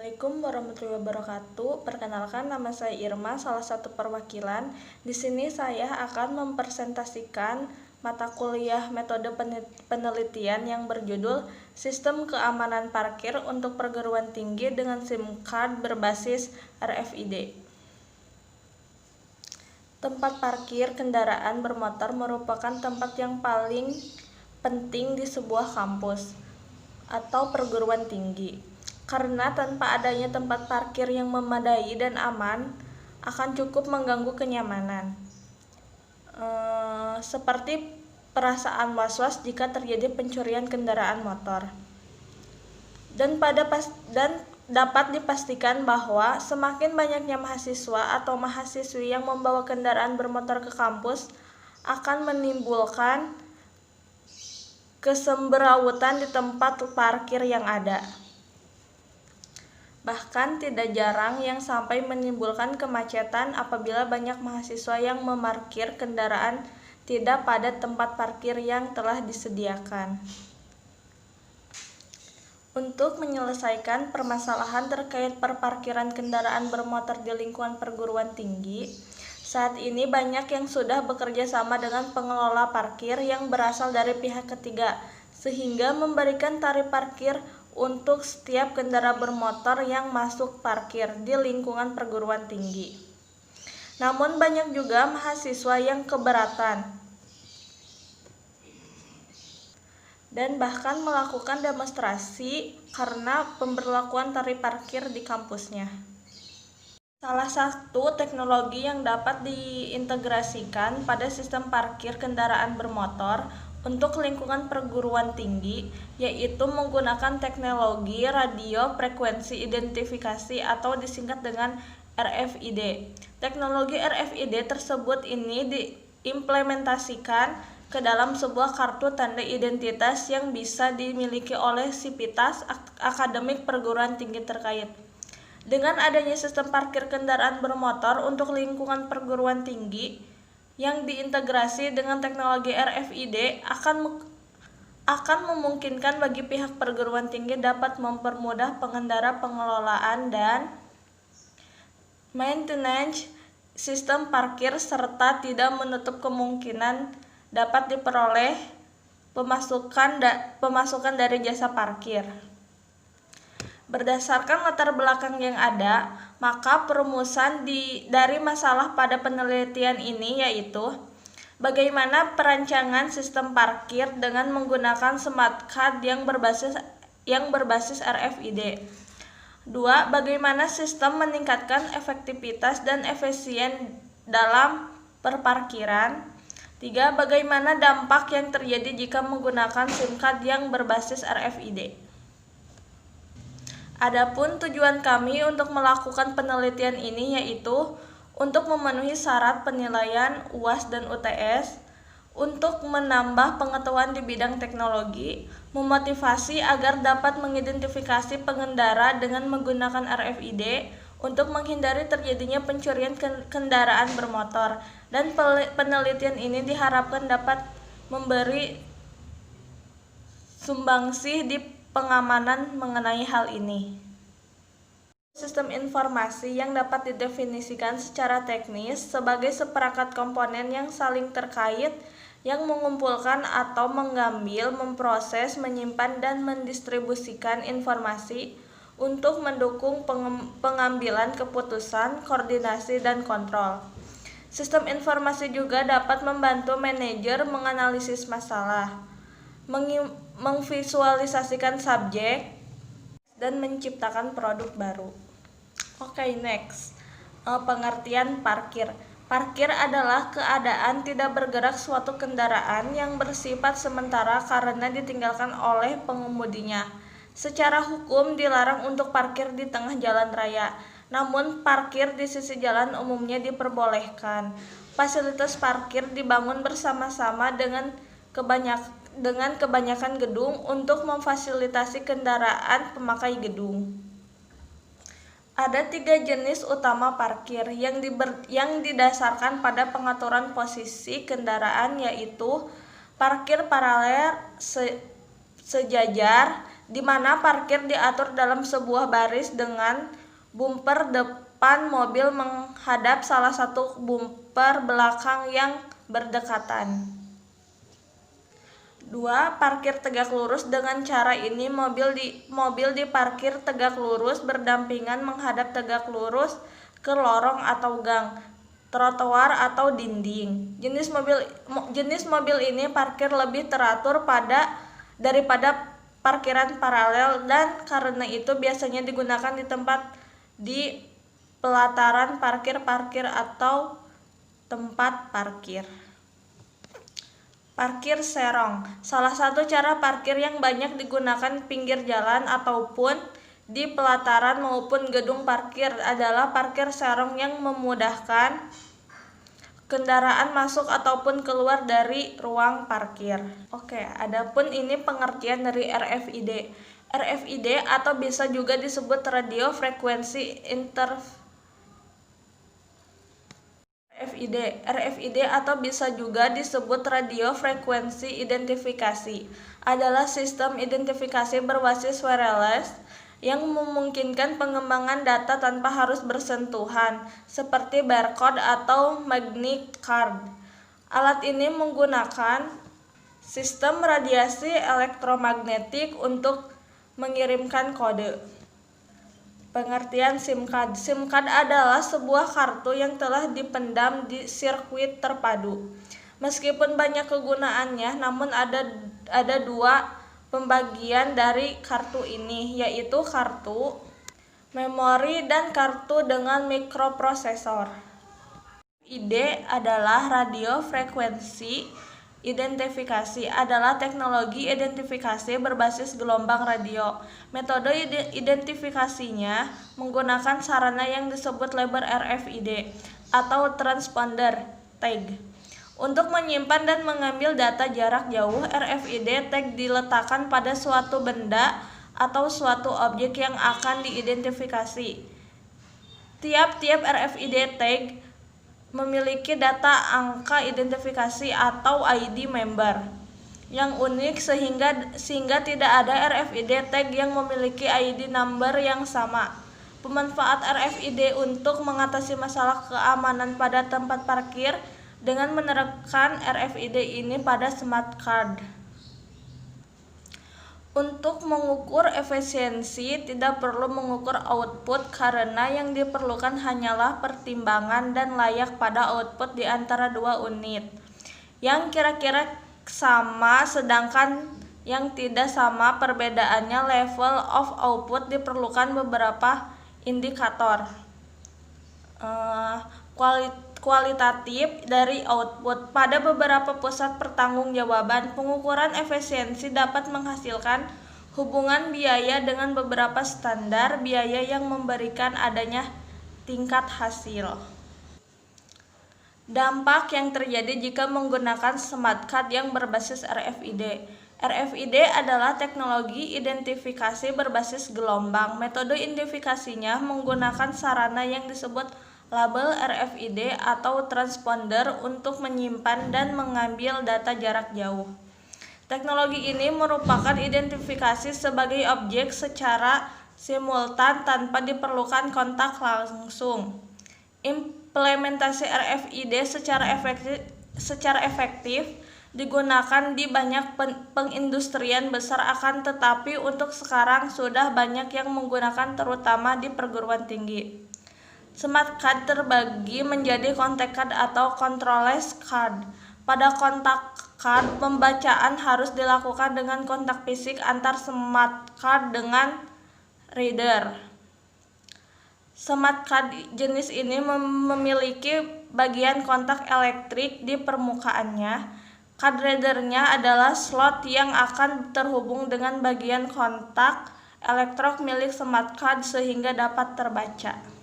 Assalamualaikum warahmatullahi wabarakatuh. Perkenalkan, nama saya Irma, salah satu perwakilan. Di sini saya akan mempresentasikan mata kuliah metode penelitian yang berjudul Sistem Keamanan Parkir untuk Perguruan Tinggi dengan SIM card berbasis RFID. Tempat parkir kendaraan bermotor merupakan tempat yang paling penting di sebuah kampus atau perguruan tinggi. Karena tanpa adanya tempat parkir yang memadai dan aman akan cukup mengganggu kenyamanan. Seperti perasaan was-was jika terjadi pencurian kendaraan motor. Dan dapat dipastikan bahwa semakin banyaknya mahasiswa atau mahasiswi yang membawa kendaraan bermotor ke kampus akan menimbulkan kesemberawutan di tempat parkir yang ada. Bahkan tidak jarang yang sampai menimbulkan kemacetan apabila banyak mahasiswa yang memarkir kendaraan tidak pada tempat parkir yang telah disediakan. Untuk menyelesaikan permasalahan terkait perparkiran kendaraan bermotor di lingkungan perguruan tinggi, saat ini banyak yang sudah bekerja sama dengan pengelola parkir yang berasal dari pihak ketiga, sehingga memberikan tarif parkir untuk setiap kendaraan bermotor yang masuk parkir di lingkungan perguruan tinggi. Namun banyak juga mahasiswa yang keberatan dan bahkan melakukan demonstrasi karena pemberlakuan tarif parkir di kampusnya. Salah satu teknologi yang dapat diintegrasikan pada sistem parkir kendaraan bermotor untuk lingkungan perguruan tinggi yaitu menggunakan teknologi radio frekuensi identifikasi atau disingkat dengan RFID. Teknologi RFID tersebut ini diimplementasikan ke dalam sebuah kartu tanda identitas yang bisa dimiliki oleh sivitas akademik perguruan tinggi terkait. Dengan adanya sistem parkir kendaraan bermotor untuk lingkungan perguruan tinggi yang diintegrasi dengan teknologi RFID akan memungkinkan bagi pihak perguruan tinggi dapat mempermudah pengendara pengelolaan dan maintenance sistem parkir serta tidak menutup kemungkinan dapat diperoleh pemasukan dari jasa parkir. Berdasarkan latar belakang yang ada, maka perumusan dari masalah pada penelitian ini yaitu bagaimana perancangan sistem parkir dengan menggunakan smart card yang berbasis RFID. 2. Bagaimana sistem meningkatkan efektivitas dan efisien dalam perparkiran. 3. Bagaimana dampak yang terjadi jika menggunakan SIM card yang berbasis RFID. Adapun tujuan kami untuk melakukan penelitian ini yaitu untuk memenuhi syarat penilaian UAS dan UTS, untuk menambah pengetahuan di bidang teknologi, memotivasi agar dapat mengidentifikasi pengendara dengan menggunakan RFID, untuk menghindari terjadinya pencurian kendaraan bermotor, dan penelitian ini diharapkan dapat memberi sumbangsih di pengamanan mengenai hal ini. Sistem informasi yang dapat didefinisikan secara teknis sebagai seperangkat komponen yang saling terkait yang mengumpulkan atau mengambil, memproses, menyimpan, dan mendistribusikan informasi untuk mendukung pengambilan keputusan, koordinasi, dan kontrol. Sistem informasi juga dapat membantu manajer menganalisis masalah, memvisualisasikan subjek, dan menciptakan produk baru. Next. Pengertian parkir. Parkir adalah keadaan tidak bergerak suatu kendaraan yang bersifat sementara karena ditinggalkan oleh pengemudinya. Secara hukum dilarang untuk parkir di tengah jalan raya, namun parkir di sisi jalan umumnya diperbolehkan. Fasilitas parkir dibangun bersama-sama dengan kebanyakan gedung untuk memfasilitasi kendaraan pemakai gedung. Ada 3 jenis utama parkir yang didasarkan pada pengaturan posisi kendaraan yaitu parkir paralel, sejajar, di mana parkir diatur dalam sebuah baris dengan bumper depan mobil menghadap salah satu bumper belakang yang berdekatan. 2. Parkir tegak lurus. Dengan cara ini mobil diparkir tegak lurus berdampingan menghadap tegak lurus ke lorong atau gang, trotoar atau dinding. Jenis mobil ini parkir lebih teratur daripada parkiran paralel, dan karena itu biasanya digunakan di pelataran parkir atau tempat parkir. Parkir serong. Salah satu cara parkir yang banyak digunakan pinggir jalan ataupun di pelataran maupun gedung parkir adalah parkir serong yang memudahkan kendaraan masuk ataupun keluar dari ruang parkir. Oke, adapun ini pengertian dari RFID. RFID atau bisa juga disebut radio frekuensi RFID atau bisa juga disebut radio frekuensi identifikasi adalah sistem identifikasi berbasis wireless yang memungkinkan pengembangan data tanpa harus bersentuhan, seperti barcode atau magnetic card. Alat ini menggunakan sistem radiasi elektromagnetik untuk mengirimkan kode. Pengertian SIM card. SIM card adalah sebuah kartu yang telah dipendam di sirkuit terpadu. Meskipun banyak kegunaannya, namun ada dua pembagian dari kartu ini, yaitu kartu memori dan kartu dengan mikroprosesor. RFID adalah radio frekuensi identifikasi adalah teknologi identifikasi berbasis gelombang radio. Metode identifikasinya menggunakan sarana yang disebut label RFID atau transponder tag. Untuk menyimpan dan mengambil data jarak jauh, RFID tag diletakkan pada suatu benda atau suatu objek yang akan diidentifikasi. Tiap-tiap RFID tag memiliki data angka identifikasi atau ID member yang unik sehingga tidak ada RFID tag yang memiliki ID number yang sama. Pemanfaat RFID untuk mengatasi masalah keamanan pada tempat parkir dengan menerapkan RFID ini pada smart card. Untuk mengukur efisiensi, tidak perlu mengukur output karena yang diperlukan hanyalah pertimbangan dan layak pada output di antara dua unit yang kira-kira sama, sedangkan yang tidak sama perbedaannya level of output. Diperlukan beberapa indikator kualitatif dari output. Pada beberapa pusat pertanggungjawaban, pengukuran efisiensi dapat menghasilkan hubungan biaya dengan beberapa standar biaya yang memberikan adanya tingkat hasil. Dampak yang terjadi jika menggunakan smart card yang berbasis RFID. RFID adalah teknologi identifikasi berbasis gelombang. Metode identifikasinya menggunakan sarana yang disebut label RFID atau transponder untuk menyimpan dan mengambil data jarak jauh. Teknologi ini merupakan identifikasi sebagai objek secara simultan tanpa diperlukan kontak langsung. Implementasi RFID secara efektif digunakan di banyak pengindustrian besar, akan tetapi untuk sekarang sudah banyak yang menggunakan, terutama di perguruan tinggi. Smart card terbagi menjadi contact card atau control-less card. Pada contact card, pembacaan harus dilakukan dengan kontak fisik antar smart card dengan reader. Smart card jenis ini memiliki bagian kontak elektrik di permukaannya. Card readernya adalah slot yang akan terhubung dengan bagian kontak elektrik milik smart card sehingga dapat terbaca.